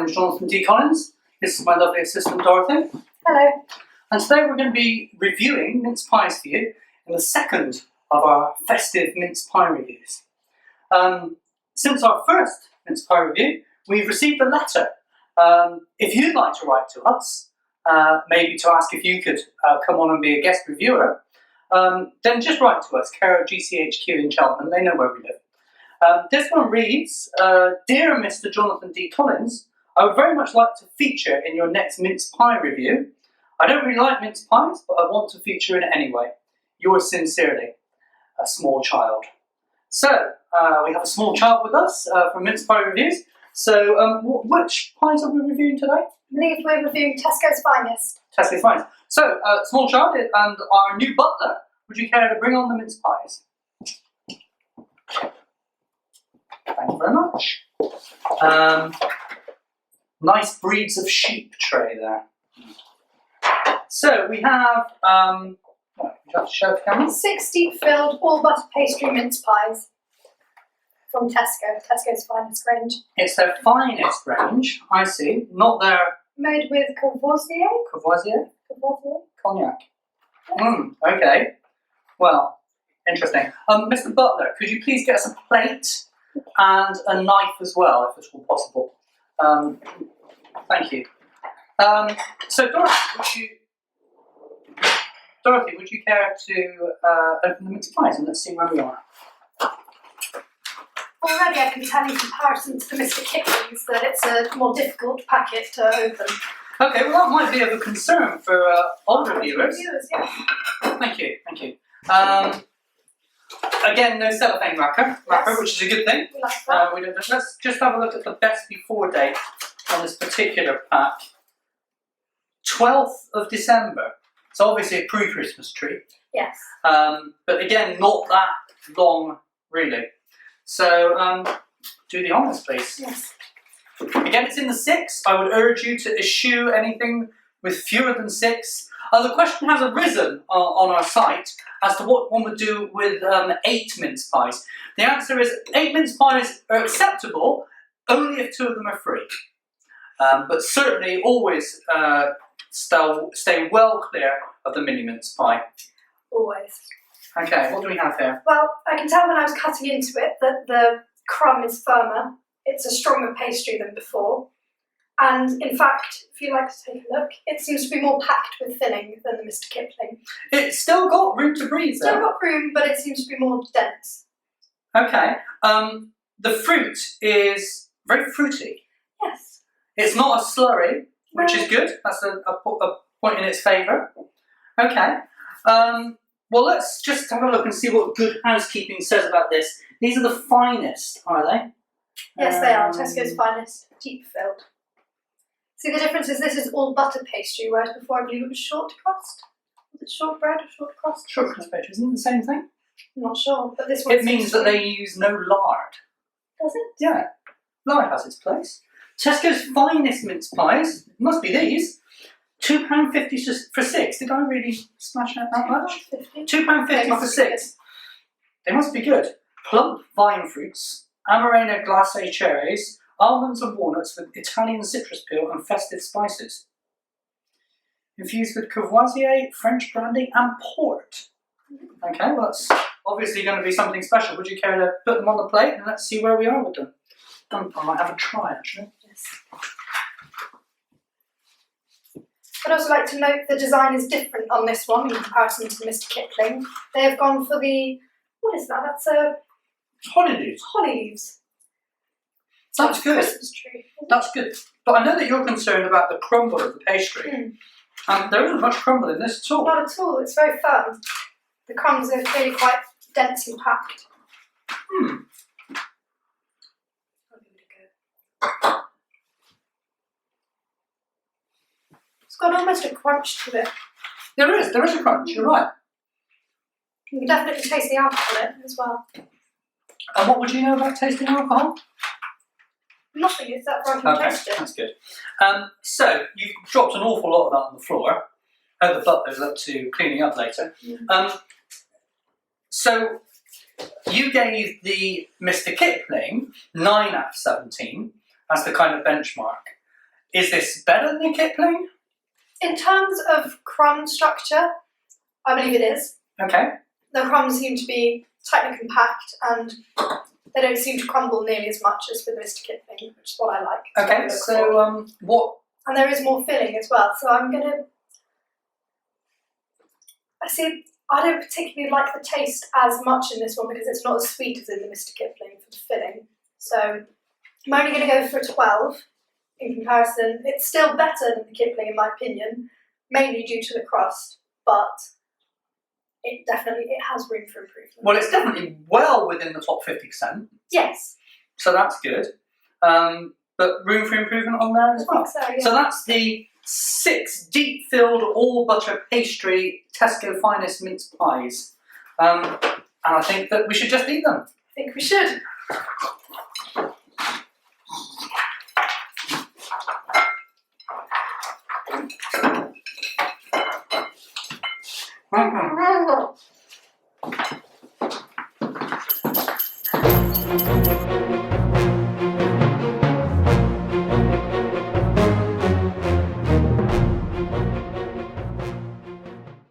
name is Jonathan D. Collins. This is my lovely assistant Dorothy. Hello. And today we're going to be reviewing mince pies for you in the second of our festive mince pie reviews. Since our first mince pie review, we've received a letter. If you'd like to write to us, maybe to ask if you could come on and be a guest reviewer, then just write to us, care of GCHQ in Cheltenham. They know where we live. This one reads, Dear Mr. Jonathan D. Collins, I would very much like to feature in your next mince pie review. I don't really like mince pies, but I want to feature in it anyway. Yours sincerely, a small child. So, we have a small child with us from mince pie reviews. So, which pies are we reviewing today? I believe we're reviewing Tesco's Finest. Tesco's Finest. So, small child and our new butler, would you care to bring on the mince pies? Thank you very much. Nice breeds of sheep tray there. So we have, would you have to show the camera? 60 filled all butter pastry mince pies from Tesco, Tesco's Finest range. It's their finest range, I see. Not their... Made with Courvoisier? Courvoisier? Courvoisier? Cognac. Okay. Well, interesting. Mr. Butler, could you please get us a plate and a knife as well, if at all possible? Thank you. So Dorothy, would you care to open the mince pies and let's see where we are? Already I can tell in comparison to the Mr. Kipling's that it's a more difficult packet to open. Okay, well that might be of a concern for older viewers. Yeah. Thank you, thank you. Again, no cellophane wrapper, which is a good thing. We like that. Let's just have a look at the best before date on this particular pack. 12th of December. It's obviously a pre-Christmas tree. Yes. But again, not that long, really. So, do the honours, please. Yes. Again, it's in the 6. I would urge you to eschew anything with fewer than 6. The question has arisen on our site as to what one would do with 8 mince pies. The answer is 8 mince pies are acceptable only if 2 of them are free. But certainly always stay well clear of the mini mince pie. Always. Okay, what do we have here? Well, I can tell when I was cutting into it that the crumb is firmer. It's a stronger pastry than before. And in fact, if you like to take a look, it seems to be more packed with filling than the Mr. Kipling. It's still got room to breathe there. Still got room, but it seems to be more dense. Okay. The fruit is very fruity. Yes. It's not a slurry, which is good. That's a point in its favour. Okay. Well, let's just have a look and see what Good Housekeeping says about this. These are the finest, are they? Yes, they are. Tesco's Finest, deep filled. See, the difference is this is all butter pastry, whereas before I believe it was short crust. Was it shortbread or short crust? Short crust pastry, isn't it the same thing? I'm not sure, but this one. It means that they use no lard. Does it? Yeah. Lard has its place. Tesco's Finest mince pies, must be these, £2.50 for 6. Did I really smash out that much? £2.50 for 6. They must be good. Plump vine fruits, Amarena glacé cherries, almonds and walnuts with Italian citrus peel and festive spices. Infused with Courvoisier, French brandy and port. Okay, well that's obviously going to be something special. Would you care to put them on the plate and let's see where we are with them? I might have a try actually. Yes. I'd also like to note the design is different on this one in comparison to Mr. Kipling. They have gone for the, what is that? That's a... Holly leaves. Holly leaves. That's good. Christmas tree. That's good. But I know that you're concerned about the crumble of the pastry. And there isn't much crumble in this at all. Not at all. It's very firm. The crumbs are really quite densely packed. It's got almost a crunch to it. There is a crunch, you're right. You can definitely taste the alcohol in it as well. And what would you know about tasting alcohol? Nothing, it's that I can taste it. That's good. So, you've dropped an awful lot of that on the floor. The butler's up to cleaning up later. So, you gave the Mr. Kipling 9 out of 17 as the kind of benchmark. Is this better than the Kipling? In terms of crumb structure, I believe it is. Okay. The crumbs seem to be tightly compact and they don't seem to crumble nearly as much as with Mr. Kipling, which is what I like. Okay, so what? And there is more filling as well, so I'm going to... I don't particularly like the taste as much in this one because it's not as sweet as in the Mr. Kipling for the filling. So I'm only going to go for a 12 in comparison. It's still better than the Kipling in my opinion, mainly due to the crust, but it has room for improvement. Well, it's definitely well within the top 50%. Yes. So that's good. But room for improvement on there as well. I think so, yeah. So that's the 6 deep-filled all-butter pastry Tesco Finest mince pies. And I think that we should just eat them. I think we should. Mm-hmm.